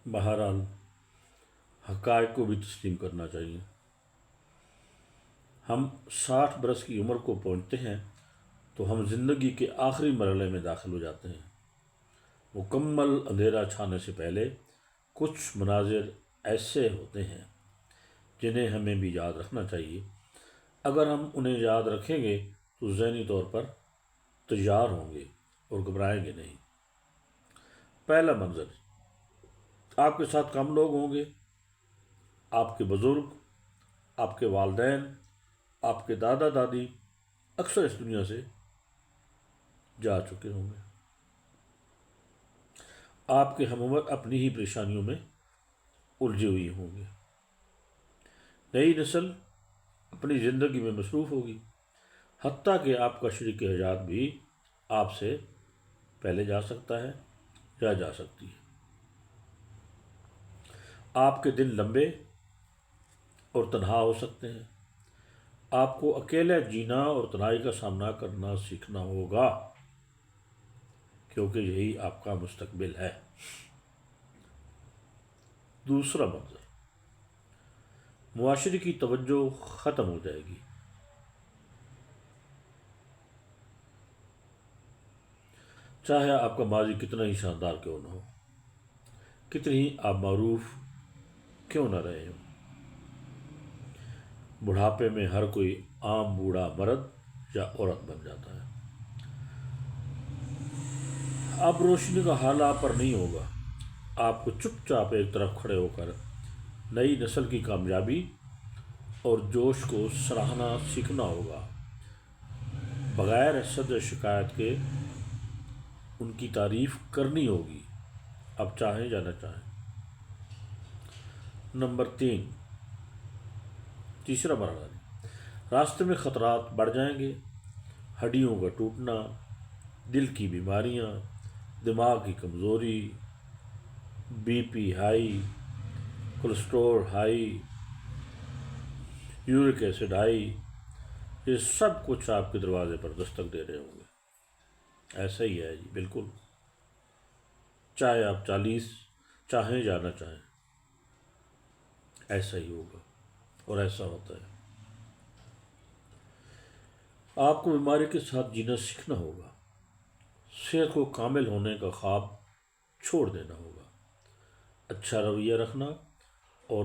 بہرحال حقائق کو بھی تسلیم کرنا چاہیے۔ ہم 60 برس کی عمر کو پہنچتے ہیں تو ہم زندگی کے آخری مرحلے میں داخل ہو جاتے ہیں۔ مکمل اندھیرا چھانے سے پہلے کچھ مناظر ایسے ہوتے ہیں جنہیں ہمیں بھی یاد رکھنا چاہیے۔ اگر ہم انہیں یاد رکھیں گے تو ذہنی طور پر تیار ہوں گے اور گھبرائیں گے نہیں۔ پہلا منظر، آپ کے ساتھ کم لوگ ہوں گے۔ آپ کے بزرگ، آپ کے والدین، آپ کے دادا دادی اکثر اس دنیا سے جا چکے ہوں گے۔ آپ کے ہم عمر اپنی ہی پریشانیوں میں الجھے ہوئی ہوں گے۔ نئی نسل اپنی زندگی میں مصروف ہوگی، حتیٰ کہ آپ کا شریک حیات بھی آپ سے پہلے جا سکتا ہے یا جا سکتی ہے۔ آپ کے دن لمبے اور تنہا ہو سکتے ہیں۔ آپ کو اکیلے جینا اور تنہائی کا سامنا کرنا سیکھنا ہوگا، کیونکہ یہی آپ کا مستقبل ہے۔ دوسرا منظر، معاشرے کی توجہ ختم ہو جائے گی۔ چاہے آپ کا ماضی کتنا ہی شاندار کیوں نہ ہو، کتنی ہی آپ معروف کیوں نہ رہے ہوں، بڑھاپے میں ہر کوئی عام بوڑھا مرد یا عورت بن جاتا ہے۔ اب روشنی کا حال آپ پر نہیں ہوگا۔ آپ کو چپ چاپ ایک طرف کھڑے ہو کر نئی نسل کی کامیابی اور جوش کو سراہنا سیکھنا ہوگا، بغیر حسد و شکایت کے ان کی تعریف کرنی ہوگی، اب چاہیں یا نہ چاہیں۔ نمبر 3، تیسرا مرحلہ، راستے میں خطرات بڑھ جائیں گے۔ ہڈیوں کا ٹوٹنا، دل کی بیماریاں، دماغ کی کمزوری، B P high, cholesterol high, uric acid high, یہ سب کچھ آپ کے دروازے پر دستک دے رہے ہوں گے۔ ایسا ہی ہے جی، بالکل، چاہے آپ 40 چاہیں یا نہ چاہیں، ایسا ہی ہوگا اور ایسا ہوتا ہے۔ آپ کو بیماری کے ساتھ جینا سیکھنا ہوگا، صحت کو کامل ہونے کا خواب چھوڑ دینا ہوگا، اچھا رویہ رکھنا اور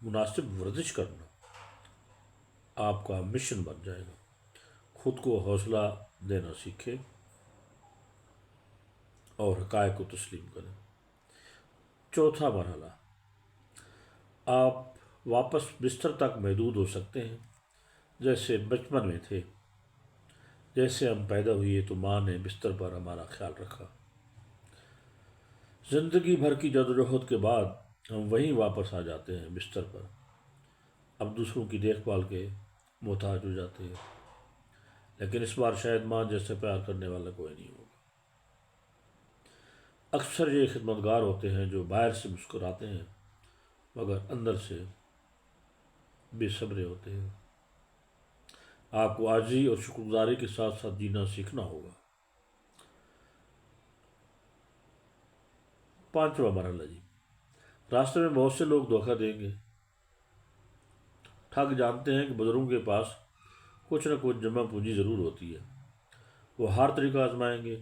مناسب ورزش کرنا آپ کا مشن بن جائے گا۔ خود کو حوصلہ دینا سیکھیں اور حقائق کو تسلیم کریں۔ چوتھا مرحلہ، آپ واپس بستر تک محدود ہو سکتے ہیں، جیسے بچپن میں تھے۔ جیسے ہم پیدا ہوئے تو ماں نے بستر پر ہمارا خیال رکھا۔ زندگی بھر کی جدوجہد کے بعد ہم وہیں واپس آ جاتے ہیں بستر پر، اب دوسروں کی دیکھ بھال کے محتاج ہو جاتے ہیں، لیکن اس بار شاید ماں جیسے پیار کرنے والا کوئی نہیں ہوگا۔ اکثر یہ خدمتگار ہوتے ہیں جو باہر سے مسکراتے ہیں مگر اندر سے بے صبرے ہوتے ہیں۔ آپ کو عاجزی اور شکرگزاری کے ساتھ ساتھ جینا سیکھنا ہوگا۔ پانچواں مرحلہ جی، راستے میں بہت سے لوگ دھوکہ دیں گے۔ ٹھگ جانتے ہیں کہ بزرگوں کے پاس کچھ نہ کچھ جمع پونجی ضرور ہوتی ہے۔ وہ ہر طریقہ آزمائیں گے،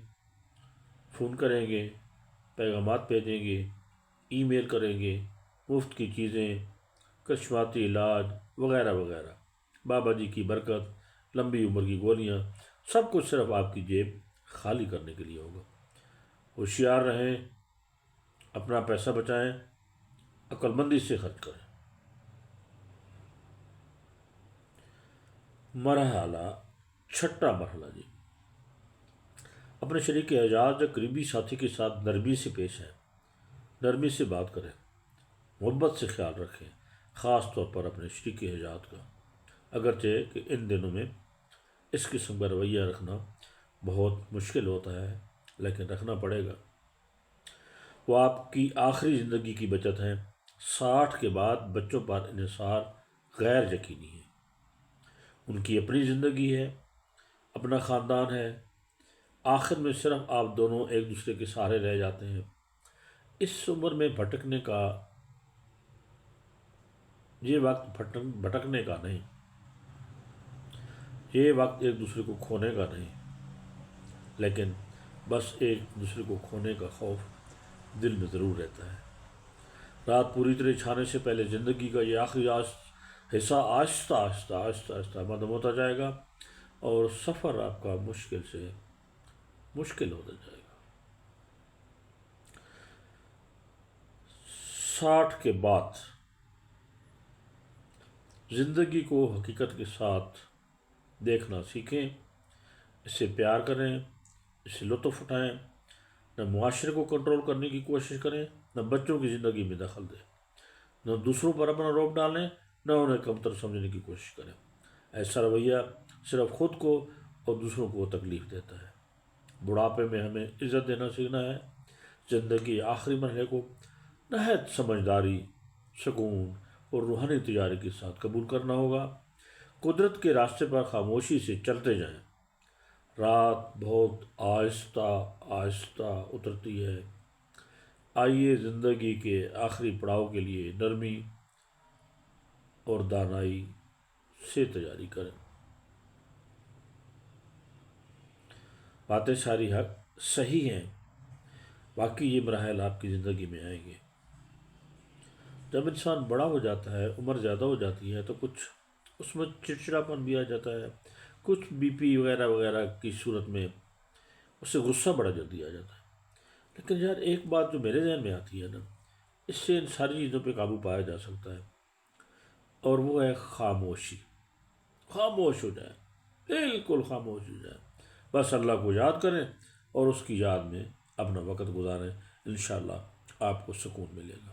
فون کریں گے، پیغامات بھیجیں گے، ای میل کریں گے، مفت کی چیزیں، کرشماتی علاج وغیرہ وغیرہ، بابا جی کی برکت، لمبی عمر کی گولیاں، سب کچھ صرف آپ کی جیب خالی کرنے کے لیے ہوگا۔ ہوشیار رہیں، اپنا پیسہ بچائیں، عقل مندی سے خرچ کریں۔ چھٹا مرحلہ جی، اپنے شریک اعزاز یا قریبی ساتھی کے ساتھ نرمی سے پیش آئیں، نرمی سے بات کریں، محبت سے خیال رکھیں، خاص طور پر اپنے شریک اعزاز کا، اگرچہ کہ ان دنوں میں اس قسم کا رویہ رکھنا بہت مشکل ہوتا ہے، لیکن رکھنا پڑے گا۔ وہ آپ کی آخری زندگی کی بچت ہیں۔ 60 کے بعد بچوں پر انحصار غیر یقینی ہے۔ ان کی اپنی زندگی ہے، اپنا خاندان ہے، آخر میں صرف آپ دونوں ایک دوسرے کے سہارے رہ جاتے ہیں۔ اس عمر میں بھٹکنے کا یہ وقت بھٹکنے کا نہیں، یہ وقت ایک دوسرے کو کھونے کا نہیں، لیکن بس ایک دوسرے کو کھونے کا خوف دل میں ضرور رہتا ہے۔ رات پوری طرح چھانے سے پہلے زندگی کا یہ آخری حصہ آہستہ آہستہ آہستہ آہستہ ختم ہوتا جائے گا، اور سفر آپ کا مشکل سے مشکل ہوتا جائے گا۔ 60 کے بعد زندگی کو حقیقت کے ساتھ دیکھنا سیکھیں، اس سے پیار کریں، اس سے لطف اٹھائیں، نہ معاشرے کو کنٹرول کرنے کی کوشش کریں، نہ بچوں کی زندگی میں دخل دیں، نہ دوسروں پر اپنا روب ڈالیں، نہ انہیں کمتر سمجھنے کی کوشش کریں۔ ایسا رویہ صرف خود کو اور دوسروں کو تکلیف دیتا ہے۔ بڑھاپے میں ہمیں عزت دینا سیکھنا ہے، زندگی آخری مرحلے کو نہایت سمجھداری، سکون اور روحانی تجاری کے ساتھ قبول کرنا ہوگا۔ قدرت کے راستے پر خاموشی سے چلتے جائیں، رات بہت آہستہ آہستہ اترتی ہے، آئیے زندگی کے آخری پڑاؤ کے لیے نرمی اور دانائی سے تیاری کریں۔ باتیں ساری حق صحیح ہیں، واقعی یہ مراحل آپ کی زندگی میں آئیں گے۔ جب انسان بڑا ہو جاتا ہے، عمر زیادہ ہو جاتی ہے، تو کچھ اس میں چڑچڑاپن بھی آ جاتا ہے، کچھ بی پی وغیرہ وغیرہ کی صورت میں اس سے غصہ بڑا جلدی آ جاتا ہے۔ لیکن یار ایک بات جو میرے ذہن میں آتی ہے نا، اس سے ان ساری چیزوں پہ قابو پایا جا سکتا ہے، اور وہ ہے خاموشی۔ خاموش ہو جائیں، بالکل خاموش ہو جائیں، بس اللہ کو یاد کریں اور اس کی یاد میں اپنا وقت گزاریں، انشاءاللہ آپ کو سکون ملے گا۔